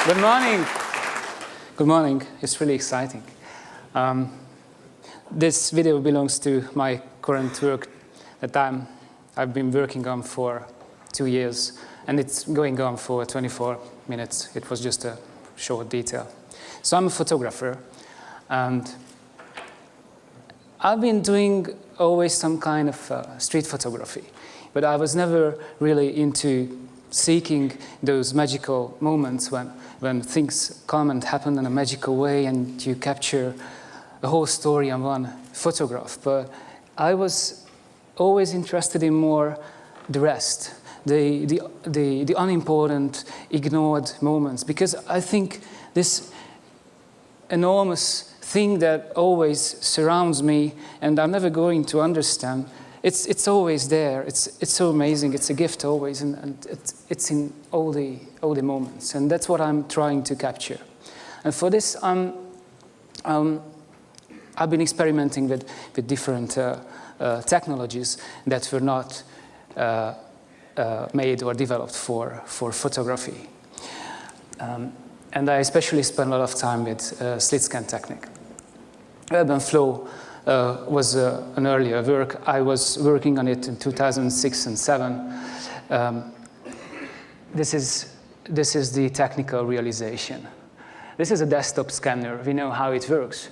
Good morning. Good morning. It's really exciting. This video belongs to my current work that I've been working on for 2 years, and it's going on for 24 minutes. It was just a short detail. So I'm a photographer, and I've been doing always some kind of street photography, but I was never really into seeking those magical moments when things come and happen in a magical way and you capture the whole story on one photograph. But I was always interested in more the rest, the unimportant, ignored moments, because I think this enormous thing that always surrounds me and I'm never going to understand, it's always there. It's so amazing. It's a gift always, and it's in all the moments, and that's what I'm trying to capture. And for this, I've been experimenting with different technologies that were not made or developed for photography. And I especially spent a lot of time with slit scan technique. Urban flow was an earlier work. I was working on it in 2006 and 2007. This is the technical realization. This is a desktop scanner. We know how it works.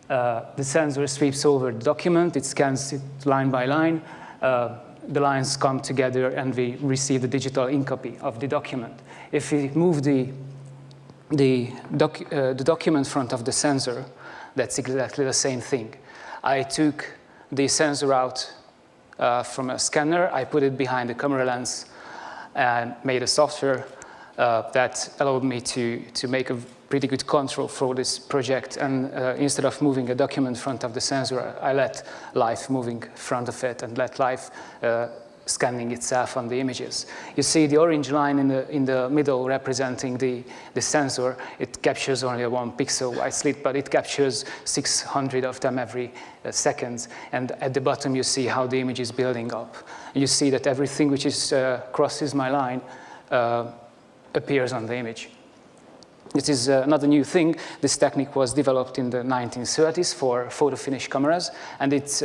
The sensor sweeps over the document. It scans it line by line. The lines come together, and we receive the digital ink copy of the document. If we move the document in front of the sensor, that's exactly the same thing. I took the sensor out from a scanner, I put it behind the camera lens and made a software that allowed me to make a pretty good control for this project. And instead of moving a document in front of the sensor, I let life moving in front of it and let life scanning itself on the images. You see the orange line in the middle representing the sensor. It captures only a 1 pixel wide slit, but it captures 600 of them every second. And at the bottom, you see how the image is building up. You see that everything which is crosses my line appears on the image. This is not a new thing. This technique was developed in the 1930s for photo finish cameras, and it's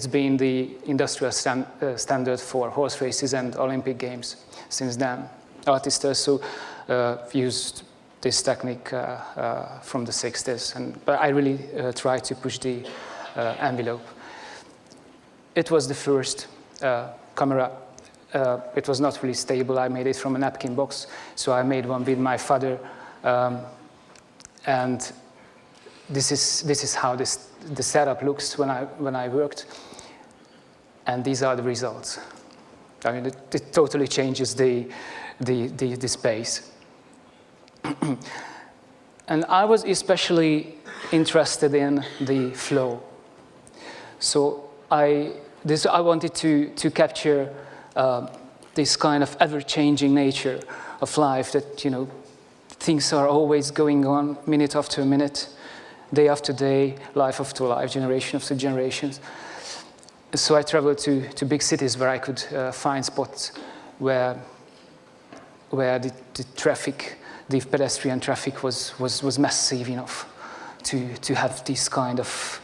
been the industrial standard for horse races and Olympic Games since then. Artists also used this technique from the 60s, but I really tried to push the envelope. It was the first camera. It was not really stable. I made it from a napkin box, so I made one with my father. And this is how the setup looks when I worked, and these are the results. I mean, it totally changes the space. And I was especially interested in the flow. So I wanted to capture this kind of ever-changing nature of life that, you know, things are always going on, minute after minute, day after day, life after life, generation after generations. So I traveled to big cities where I could find spots where the traffic, the pedestrian traffic was massive enough to have this kind of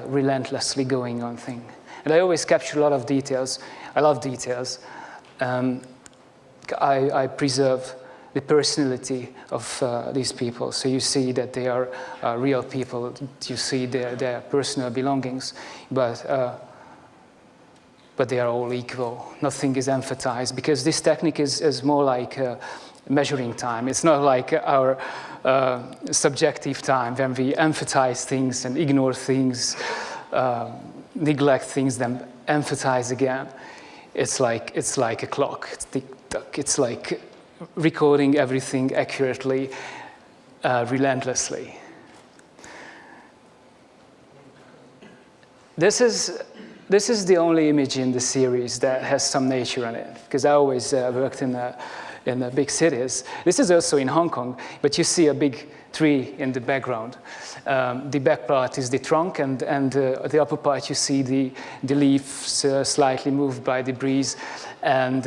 relentlessly going on thing. And I always capture a lot of details. I love details. I preserve the personality of these people. So you see that they are real people. You see their personal belongings, but they are all equal. Nothing is emphasized, because this technique is more like measuring time. It's not like our subjective time when we emphasize things and ignore things, neglect things, then emphasize again. It's like a clock. It's tick-tock. It's like recording everything accurately, relentlessly. This is the only image in the series that has some nature in it, because I always worked in the big cities. This is also in Hong Kong, but you see a big tree in the background. The back part is the trunk, and the upper part you see the leaves slightly moved by the breeze, and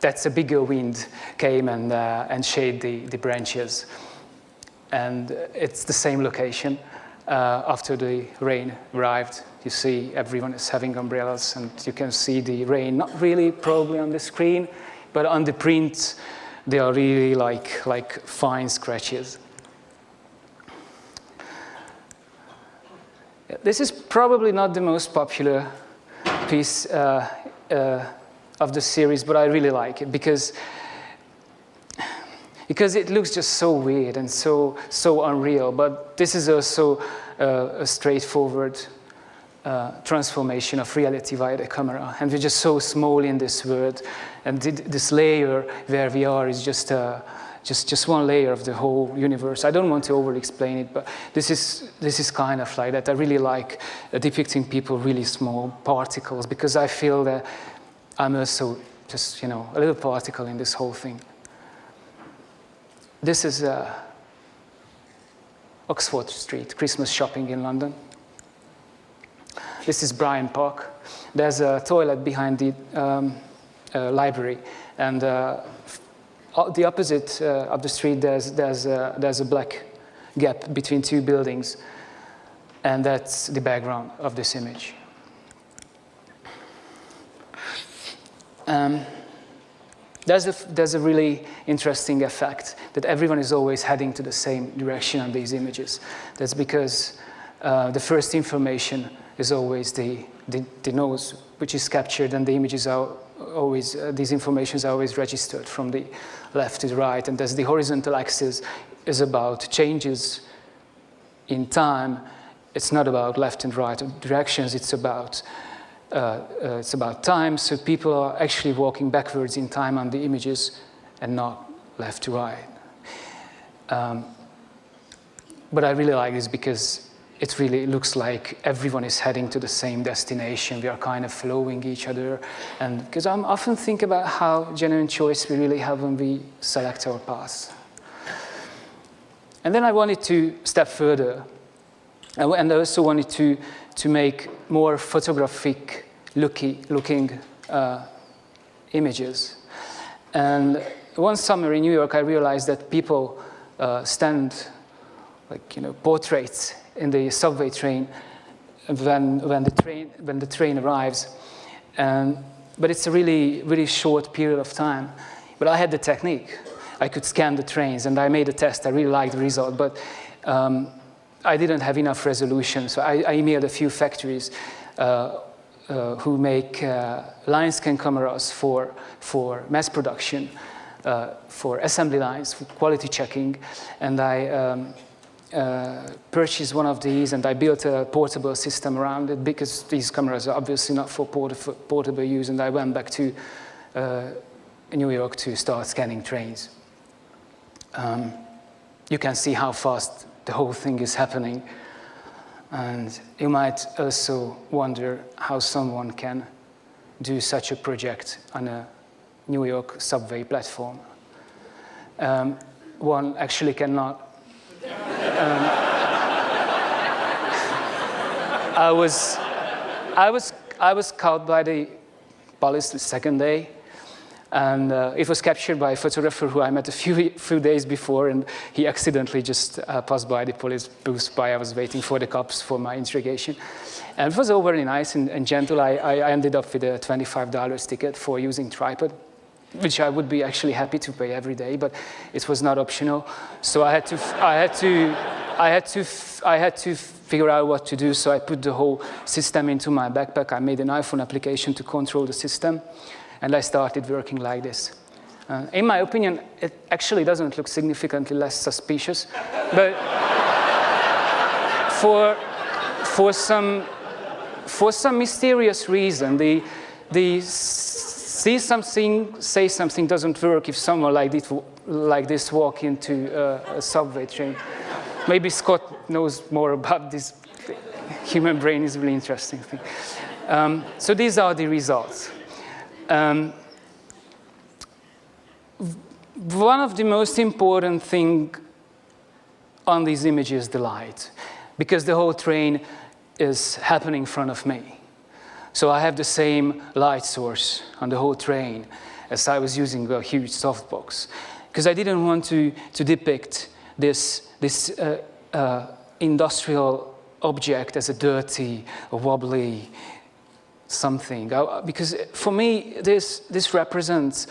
that's a bigger wind came and shaded the branches. And it's the same location. After the rain arrived, you see everyone is having umbrellas, and you can see the rain, not really probably on the screen, but on the print, they are really like fine scratches. This is probably not the most popular piece of the series, but I really like it because it looks just so weird and so unreal. But this is also a straightforward transformation of reality via the camera, and we're just so small in this world, and this layer where we are is just one layer of the whole universe. I don't want to over-explain it, but this is kind of like that. I really like depicting people really small particles, because I feel that I'm also just, a little particle in this whole thing. This is Oxford Street, Christmas shopping in London. This is Bryant Park. There's a toilet behind the library, and the opposite of the street, there's a black gap between two buildings, and that's the background of this image. There's a really interesting effect that everyone is always heading to the same direction on these images. That's because the first information is always the nose, which is captured, and the images are always, these informations are always registered from the left to the right, and as the horizontal axis is about changes in time, it's not about left and right directions, it's about time, so people are actually walking backwards in time on the images and not left to right. But I really like this because it really looks like everyone is heading to the same destination. We are kind of following each other. And because I often think about how genuine choice we really have when we select our path. And then I wanted to step further. And I also wanted to make more photographic looking images. And one summer in New York, I realized that people stand portraits in the subway train when the train arrives, but it's a really short period of time. But I had the technique. I could scan the trains, and I made a test. I really liked the result, but I didn't have enough resolution, so I emailed a few factories who make line scan cameras for mass production, for assembly lines, for quality checking, and I purchased one of these, and I built a portable system around it because these cameras are obviously not for portable use, and I went back to New York to start scanning trains. You can see how fast the whole thing is happening, and you might also wonder how someone can do such a project on a New York subway platform. One actually cannot. I was caught by the police the second day, and it was captured by a photographer who I met a few days before, and he accidentally just passed by the police booth while I was waiting for the cops for my interrogation. And it was all very nice and gentle. I ended up with a $25 ticket for using tripod, which I would be actually happy to pay every day, but it was not optional. So I had to figure out what to do. So I put the whole system into my backpack. I made an iPhone application to control the system, and I started working like this. In my opinion, it actually doesn't look significantly less suspicious, but for some mysterious reason, the see something, say something doesn't work if someone like this walk into a subway train. Maybe Scott knows more about this. Human brain is a really interesting thing. So these are the results. One of the most important things on these images is the light, because the whole train is happening in front of me. So I have the same light source on the whole train. as I was using a huge softbox. Because I didn't want to depict this industrial object as a dirty, a wobbly something. Because for me, this represents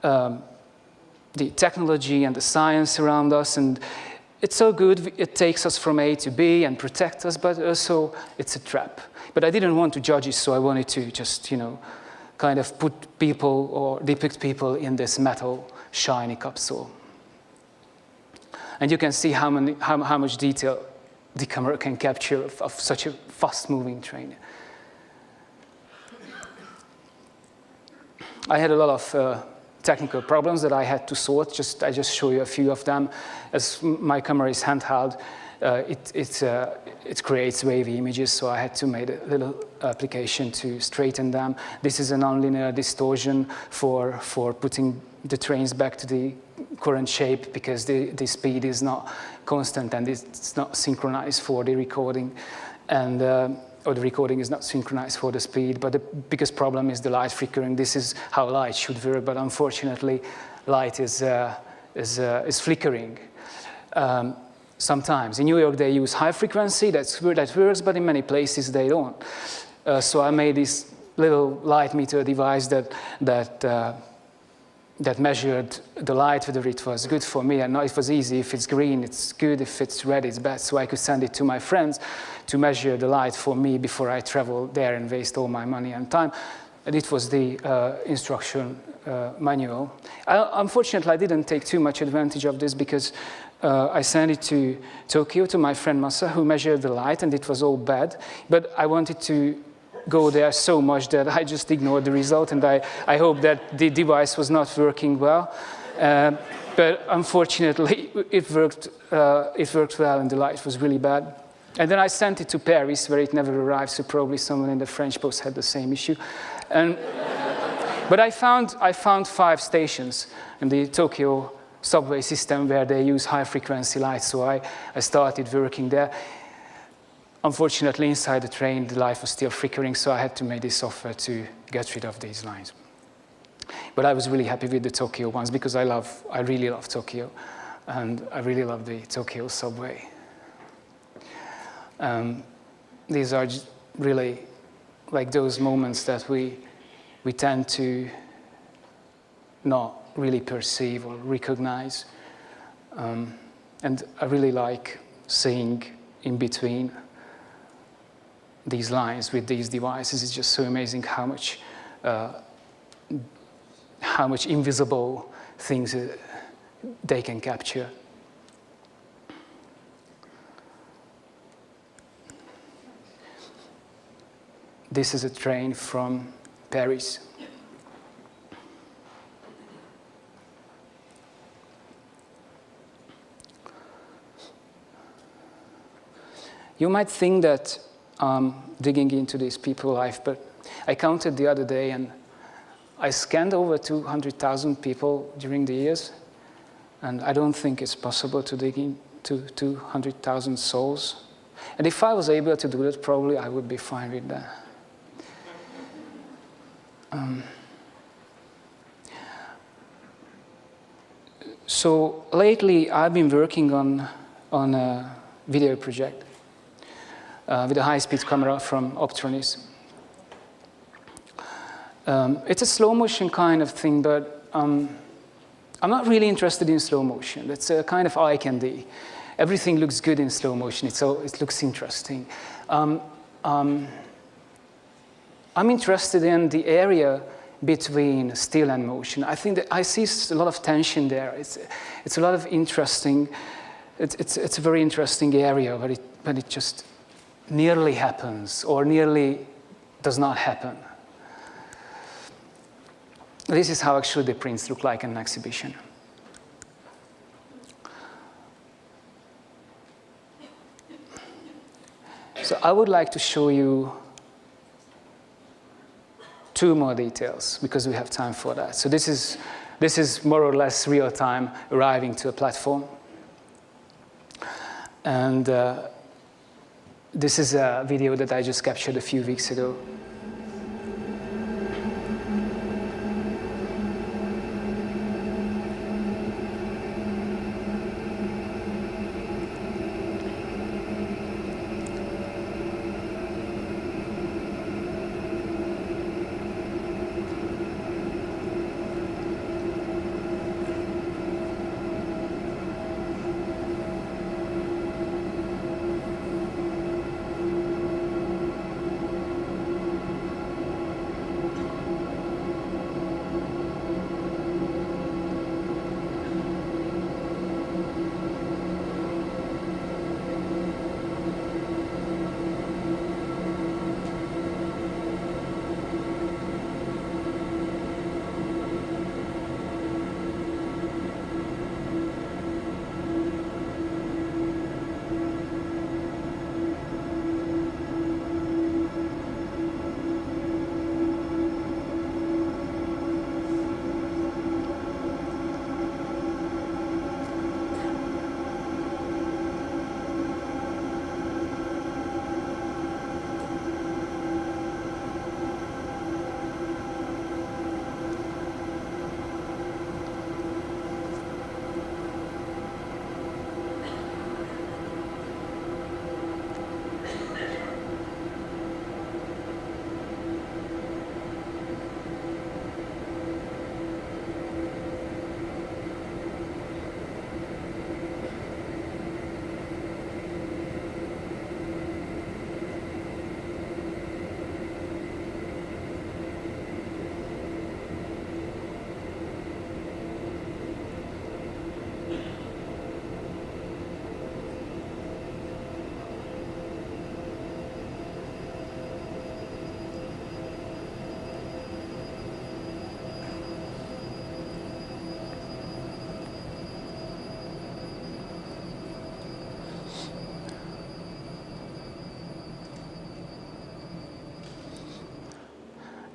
the technology and the science around us, and it's so good, it takes us from A to B and protects us, but also it's a trap. But I didn't want to judge it, so I wanted to just, kind of put people or depict people in this metal shiny capsule. And you can see how much detail the camera can capture of such a fast-moving train. I had a lot of technical problems that I had to sort. I just show you a few of them. As my camera is handheld, it creates wavy images, so I had to make a little application to straighten them. This is a nonlinear distortion for putting the trains back to the current shape, because the speed is not constant and it's not synchronized for the recording, and or the recording is not synchronized for the speed. But the biggest problem is the light flickering. This is how light should work, but unfortunately, light is flickering. Sometimes in New York they use high frequency. That works, but in many places they don't. So I made this little light meter device that measured the light, whether it was good for me, and it was easy. If it's green, it's good. If it's red, it's bad. So I could send it to my friends to measure the light for me before I travel there and waste all my money and time. And it was the instruction manual. Unfortunately, I didn't take too much advantage of this, because I sent it to Tokyo to my friend Masa, who measured the light, and it was all bad. But I wanted to go there so much that I just ignored the result, and I hope that the device was not working well. But unfortunately, it worked well, and the light was really bad. And then I sent it to Paris, where it never arrived, so probably someone in the French post had the same issue. But I found 5 stations in the Tokyo subway system where they use high-frequency lights, so I started working there. Unfortunately, inside the train, the light was still flickering, so I had to make this software to get rid of these lines. But I was really happy with the Tokyo ones, because I really love Tokyo, and I really love the Tokyo subway. These are really like those moments that we tend to not really perceive or recognize. And I really like seeing in between these lines with these devices. It's just so amazing how much invisible things they can capture. This is a train from Paris. You might think that I'm digging into these people's life, but I counted the other day, and I scanned over 200,000 people during the years, and I don't think it's possible to dig into 200,000 souls. And if I was able to do that, probably I would be fine with that. So lately, I've been working on a video project with a high-speed camera from Optronis. It's a slow-motion kind of thing, but I'm not really interested in slow motion. It's a kind of eye candy. Everything looks good in slow motion. It looks interesting. I'm interested in the area between still and motion. I think that I see a lot of tension there. It's a lot of interesting. It's a very interesting area, but it just nearly happens or nearly does not happen. This is how actually the prints look like in an exhibition. So I would like to show you 2 more details, because we have time for that. So this is more or less real time arriving to a platform. And this is a video that I just captured a few weeks ago.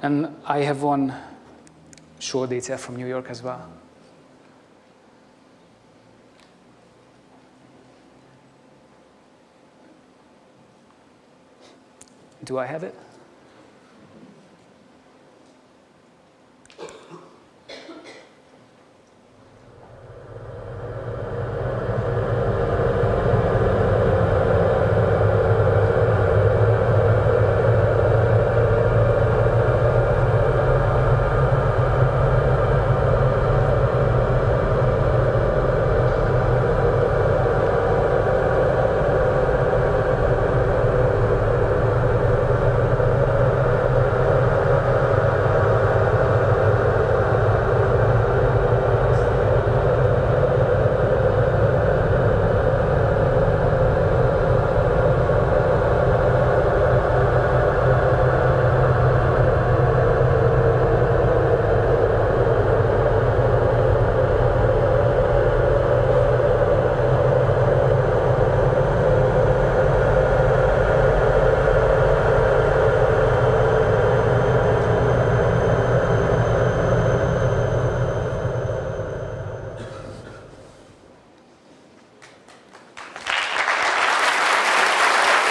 And I have one short detail from New York as well. Do I have it?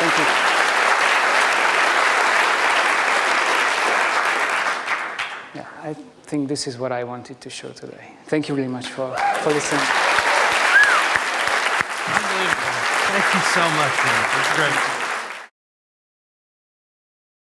Thank you. Yeah, I think this is what I wanted to show today. Thank you really much for listening. Unbelievable. Thank you so much, man. That's great.